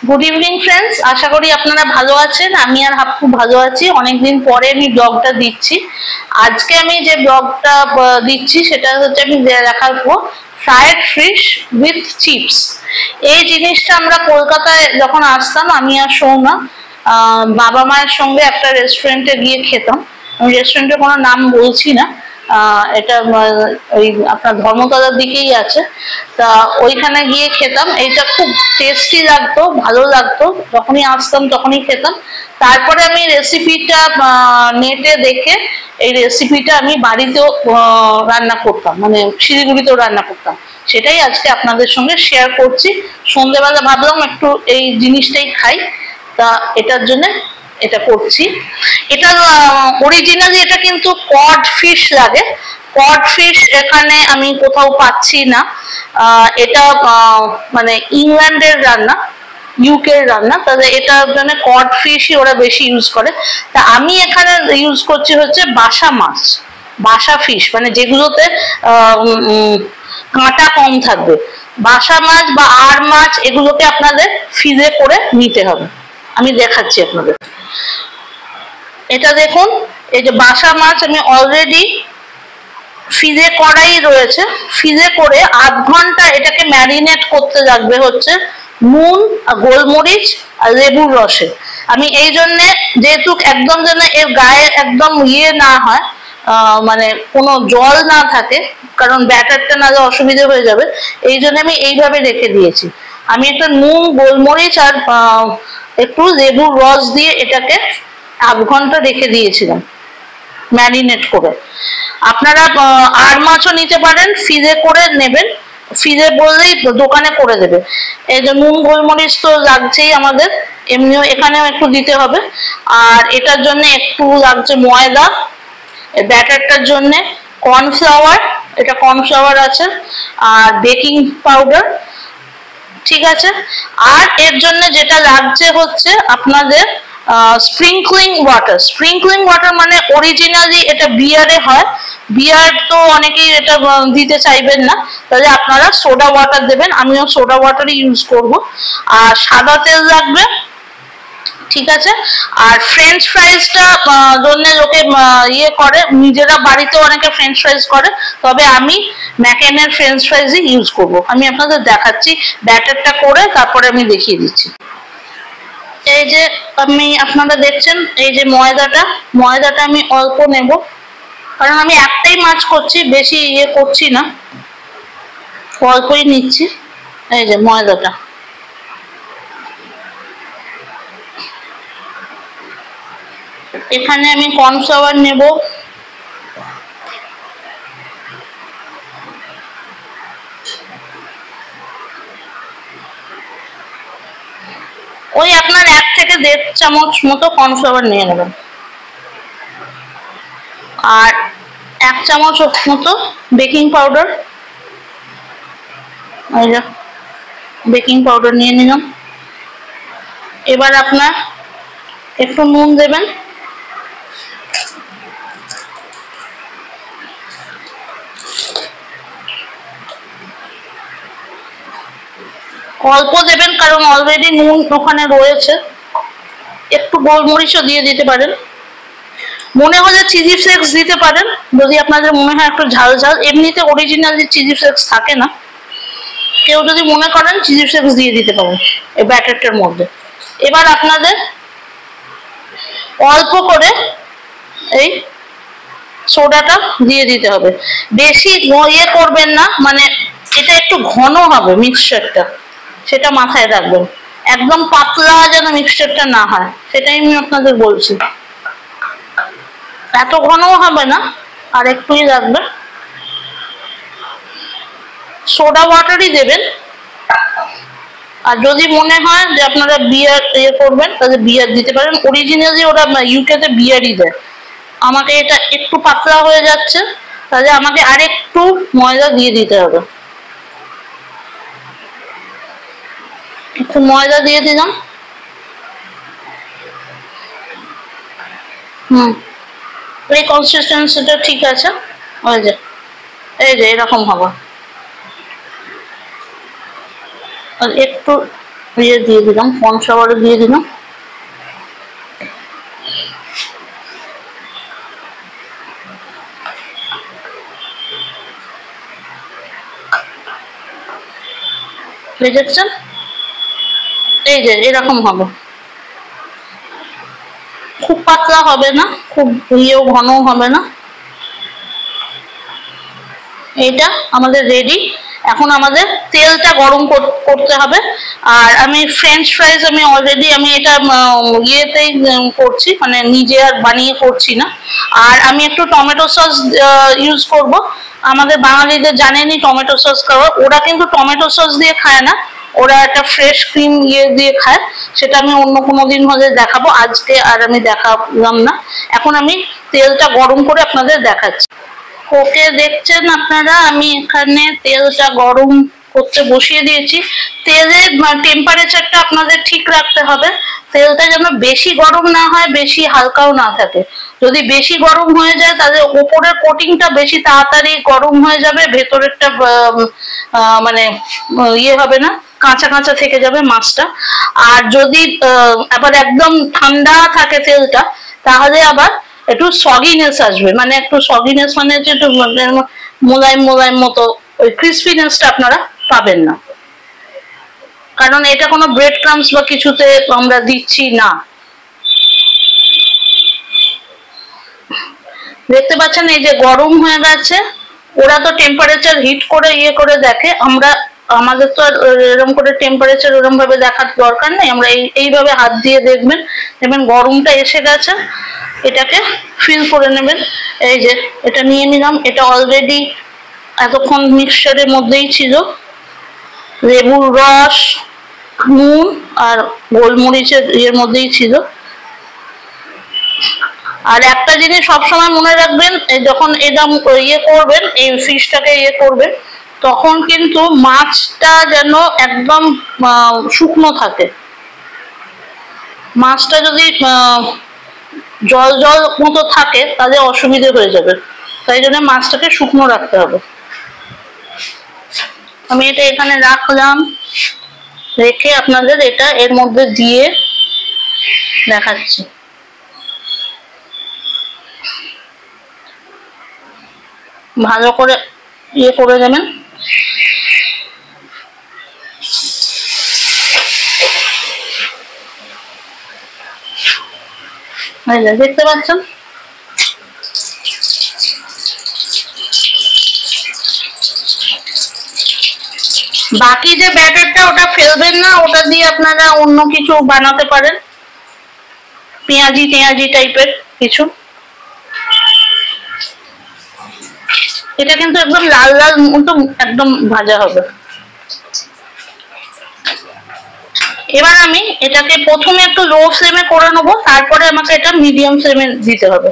Good evening friends, আশা করি আপনারা ভালো আছেন। আমি আর হাপ্পু ভালো আছি। অনেকদিন পরে আমি ব্লগটা দিচ্ছি। আজকে আমি যে ব্লগটা দিচ্ছি সেটা হচ্ছে আমি দেখাবো ফ্রাইড ফিশ উইথ চিপস। এই জিনিসটা আমরা কলকাতায় যখন আসতাম, আমি আর সৌমা বাবা মায়ের সঙ্গে একটা রেস্টুরেন্টে গিয়ে খেতাম। আমি রেস্টুরেন্টের কোনো নাম বলছি না, এটা ওই আপনার ধর্মতলার দিকেই আছে। তা ওইখানে গিয়ে খেতাম। এইটা খুব টেস্টি লাগতো, ভালো লাগতো, যখনই আসতাম তখনই খেতাম। তারপরে আমি রেসিপিটা নেটে দেখে এই রেসিপিটা আমি বাড়িতেও রান্না করতাম, মানে শিলিগুড়িতেও রান্না করতাম। সেটাই আজকে আপনাদের সঙ্গে শেয়ার করছি। সন্ধ্যেবেলা ভাবলাম একটু এই জিনিসটাই খাই, তা এটার জন্য এটা করছি। এটা অরিজিনালি এটা কিন্তু কড ফিশ লাগে। কড ফিশ এখানে আমি কোথাও পাচ্ছি না। এটা মানে ইংল্যান্ডের রান্না, ইউকের রান্না, তাহলে এটার জন্য কড ফিশই ওরা বেশি ইউজ করে। তা আমি এখানে ইউজ করছি হচ্ছে বাসা মাছ, বাসা ফিশ, মানে যেগুলোতে কাঁটা কম থাকবে। বাসা মাছ বা আর মাছ এগুলোকে আপনাদের ফ্রিজে করে নিতে হবে। আমি দেখাচ্ছি আপনাদের। এটা দেখুন, এই যে বাসা মাছ আমি অলরেডি ফ্রিজে করাই রয়েছে। ফ্রিজে করে আধ ঘন্টা এটাকে ম্যারিনেট করতে লাগবে হচ্ছে নুন, গোলমরিচ আর লেবুর রসে। আমি এই জন্যে, যেহেতু একদম যেন এর গায়ে একদম না হয়, মানে কোনো জল না থাকে, কারণ ব্যাটারটা নাহলে অসুবিধা হয়ে যাবে, এই জন্য আমি এইভাবে রেখে দিয়েছি। আমি একটা নুন, গোলমরিচ আর একটু লেবুর রস দিয়ে এটাকে আধ ঘন্টা রেখে দিয়েছিলাম ম্যারিনেট করে। আপনারা আর মাছও নিতে পারেন, ফ্রিজে করে নেবেন। ফ্রিজে বললেই দোকানে করে দেবে। এই যে নুন, গোলমরিচ তো লাগছেই আমাদের, এমনিও এখানেও একটু দিতে হবে। আর এটার জন্য একটু লাগছে ময়দা, ব্যাটারটার জন্য কর্নফ্লাওয়ার, এটা কর্নফ্লাওয়ার আছে, আর বেকিং পাউডার, ঠিক আছে। আর এর জন্য যেটা লাগছে হচ্ছে আপনাদের স্প্রিঙ্কলিং ওয়াটার। স্প্রিঙ্কলিং ওয়াটার মানে অরিজিনালি এটা বিয়ারে হয়, বিয়ার তো অনেকেই এটা দিতে চাইবেন না, তাহলে আপনারা সোডা ওয়াটার দেবেন। আমিও সোডা ওয়াটারই ইউজ করব। আর সাদা তেল লাগবে, ঠিক আছে। আর ফ্রেঞ্চ ফ্রাইজটা জন্য লোকে ইয়ে করে, নিজেরা বাড়িতে অনেকে ফ্রেঞ্চ ফ্রাইজ করে, তবে আমি ম্যাকেনের ফ্রেঞ্চ ফ্রাইজই ইউজ করব। আমি আপনাদের দেখাচ্ছি ব্যাটারটা করে, তারপরে আমি দেখিয়ে দিচ্ছি। এই যে আপনারা দেখছেন, এই যে ময়দাটা আমি অল্প নেব, কারণ আমি একটাই মাছ করছি, বেশি ইয়ে করছি না, অল্পই নিচ্ছি। এই যে ময়দাটা, এখানে আমি কর্নফ্লাওয়ার নেব, ওই আপনার 1 থেকে 1.5 চামচ মতো কর্নফ্লাওয়ার নিয়ে নেবেন। আর 1 চামচ মতো বেকিং পাউডার, বেকিং পাউডার নিয়ে নিলাম। এবার আপনার একটু নুন দেবেন, অল্প দেবেন কারণ অলরেডি নুন ওখানে রয়েছে। একটু গোলমরিচও দিয়ে দিতে পারেন, মনে হলে চিলি ফ্লেক্স দিতে পারেন যদি আপনাদের মনে হয় একটু ঝাল ঝাল। এমনিতে অরিজিনালি চিলি ফ্লেক্স থাকে না, কেউ যদি মনে করেন চিলি ফ্লেক্স দিয়ে দিতে পারেন এই ব্যাটারটার মধ্যে। এবার আপনাদের অল্প করে এই সোডাটা দিয়ে দিতে হবে, বেশি ইয়ে করবেন না, মানে এটা একটু ঘন হবে মিক্সচারটা, সেটা মাথায় রাখবেন। একদম পাতলা যেন মিক্সচারটা না হয়, সেটাই আমি আপনাদের বলছি। এত ঘনও হবে না, আর একটুই লাগবে। সোডা ওয়াটারই দেবেন। আর যদি মনে হয় যে আপনারা বিয়ার ইয়ে করবেন, তাহলে বিয়ার দিতে পারেন। অরিজিনালি ওরা ইউকেতে বিয়ারই দেয়। আমাকে এটা একটু পাতলা হয়ে যাচ্ছে, তাহলে আমাকে আরেকটু ময়দা দিয়ে দিতে হবে। একটু ময়দা দিয়ে দিলাম। এই কনসিস্টেন্সিটা ঠিক আছে। এই যে এরকম হবে। আর একটু দিয়ে দিলাম, কর্নফ্লাওয়ার দিয়ে দিলাম। দেখছেন, এই যে এরকম হবে, খুব পাতলা হবে না, খুব ইয়েও ঘনও হবে না। এইটা আমাদের রেডি। এখন আমাদের তেলটা গরম করতে হবে। আর আমি ফ্রেঞ্চ ফ্রাইজ আমি অলরেডি আমি এটা ইয়েতেই করছি, মানে নিজে আর বানিয়ে করছি না। আর আমি একটু টমেটো সস ইউজ করব। আমাদের বাঙালিদের জানেনই টমেটো সস খাওয়া, ওরা কিন্তু টমেটো সস দিয়ে খায় না, ওরা একটা ফ্রেশ ক্রিম ইয়ে দিয়ে খায়। সেটা আমি অন্য কোনো দিন হলে দেখাবো, আজকে আর আমি দেখালাম না। এখন আমি তেলটা গরম করে আপনাদের দেখাচ্ছি। ওকে, দেখছেন আপনারা আমি এখানে তেলটা গরম করতে বসিয়ে দিয়েছি। তেলের টেম্পারেচারটা আপনাদের ঠিক রাখতে হবে, তেলটা যেন বেশি গরম না হয়, বেশি হালকাও না থাকে। যদি বেশি গরম হয়ে যায় তাহলে ওপরের কোটিংটা বেশি তাড়াতাড়ি গরম হয়ে যাবে, ভেতরেরটা মানে ইয়ে হবে না, কাঁচা কাঁচা থেকে যাবে মাছটা। আর যদি আবার একদম ঠান্ডা থাকে তেলটা, তাহলে আবার একটু সগিনেস আসবে, মানে একটু সগিনেস মানে হচ্ছে একটু মোলায়েম মোলায়েম মতো, ওই ক্রিসপিনেসটা আপনারা পাবেন না, কারণ এটা কোনো ব্রেড ক্রামস বা কিছুতে আমরা দিচ্ছি না। দেখতে পাচ্ছেন এই যে গরম হয়ে গেছে। ওরা তো টেম্পারেচার হিট করে ইয়ে করে দেখে, আমাদের তো আর এরকম করে টেম্পারেচার ওরকম ভাবে দেখার দরকার নেই। আমরা এইভাবে হাত দিয়ে দেখবেন, দেখবেন গরমটা এসে গেছে, এটাকে ফিল করে নেবেন। এই যে এটা নিয়ে নিলাম, এটা অলরেডি এতক্ষণ মিক্সচারের মধ্যেই ছিল, লেবুর রস, নুন আর গোলমরিচের ইয়ের মধ্যেই ছিল। আর একটা জিনিস সবসময় মনে রাখবেন, যখন এরকম ইয়ে করবেন, এই ফিশটাকে ইয়ে করবেন, তখন কিন্তু মাছটা যেন একদম শুকনো থাকে। মাছটা যদি জল জল মতো থাকে তাহলে অসুবিধে হয়ে যাবে, তাই জন্য মাছটাকে শুকনো রাখতে হবে। আমি এটা এখানে রাখলাম, রেখে আপনাদের এটা এর মধ্যে দিয়ে দেখাচ্ছি। ভালো করে ইয়ে করে দেবেন। দেখতে পাচ্ছেন বাকি যে ব্যাটারটা, ওটা ফেলবেন না, ওটা দিয়ে আপনারা অন্য কিছু বানাতে পারেন, পেঁয়াজি টেঁয়াজি টাইপের কিছু। এটা কিন্তু একদম লাল লাল মতো একদম ভাজা হবে। এবার আমি এটাকে প্রথমে একটু লো ফ্লেমে করে নেবো, তারপরে আমাকে এটা মিডিয়াম ফ্লেমে দিতে হবে।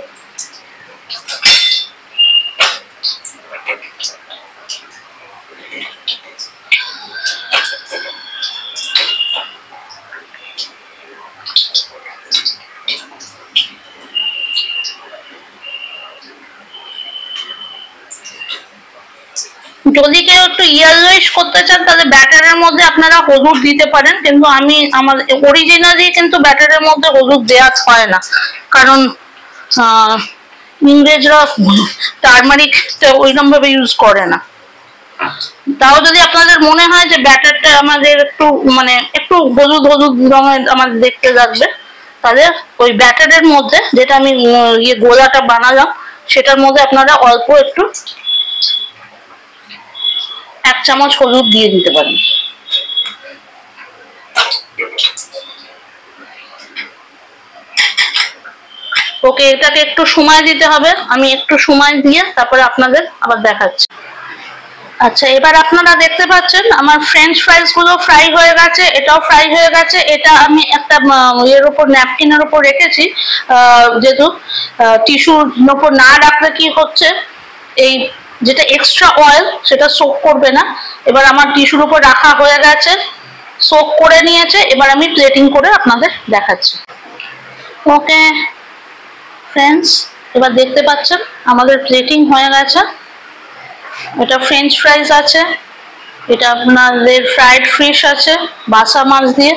যদি কেউ একটু ইয়েলোইশ করতে চান তাহলে ব্যাটারের মধ্যে আপনারা হলুদ দিতে পারেন, কিন্তু আমি আমার অরিজিনালি কিন্তু ব্যাটারের মধ্যে হলুদ দেওয়া হয় না, কারণ ইংরেজরা টারমারিকটা ওইরকম ভাবে ইউজ করে না। তাও যদি আপনাদের মনে হয় যে ব্যাটারটা আমাদের একটু মানে একটু হলুদ হলুদ রঙের আমাদের দেখতে লাগবে, তাহলে ওই ব্যাটারের মধ্যে যেটা আমি ইয়ে গোলাটা বানালাম সেটার মধ্যে আপনারা অল্প একটু 1 চামচ হলুদ দিয়ে দিতে পারেন। ওকে, এটাকে একটু সময় দিতে হবে, আমি একটু সময় দিয়ে তারপরে আপনাদের আবার দেখাচ্ছি। আচ্ছা, এবার আপনারা দেখতে পাচ্ছেন আমার ফ্রেঞ্চ ফ্রাইজ গুলো ফ্রাই হয়ে গেছে, এটাও ফ্রাই হয়ে গেছে। এটা আমি একটা এর উপর ন্যাপকিনের উপর রেখেছি, যেহেতু টিস্যুর উপর না রাখলে কি হচ্ছে, এই যেটা এক্সট্রা অয়েল সেটা সোক করবে না। এবার আমার টিস্যুর উপর রাখা হয়ে গেছে, সোক করে নিয়েছে। এবার আমি প্লেটিং করে আপনাদের দেখাচ্ছি। ওকে ফ্রেন্ডস, এবার দেখতে পাচ্ছেন আমাদের প্লেটিং হয়ে গেছে। এটা ফ্রেঞ্চ ফ্রাইজ আছে, এটা আপনাদের ফ্রাইড ফিশ আছে বাসা মাছ দিয়ে,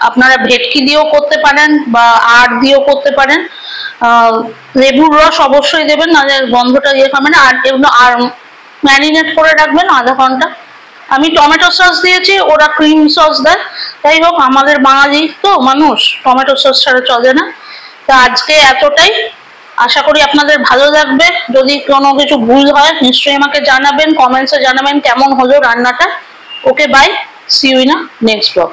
আপনারা ভেটকি দিয়েও করতে পারেন বা আড় দিয়েও করতে পারেন। লেবুর রস অবশ্যই দেবেন, নাহলে গন্ধটা ইয়ে খাবে না। আর এগুলো আর ম্যারিনেট করে রাখবেন আধা ঘন্টা। আমি টমেটো সস দিয়েছি, ওরা ক্রিম সস দেয়। যাই হোক, আমাদের বাঙালি তো মানুষ, টমেটো সস ছাড়া চলে না। তা আজকে এতটাই, আশা করি আপনাদের ভালো লাগবে। যদি কোনো কিছু ভুল হয় নিশ্চয়ই আমাকে জানাবেন, কমেন্টসে জানাবেন কেমন হলো রান্নাটা। Okay, bye, see you in a next blog.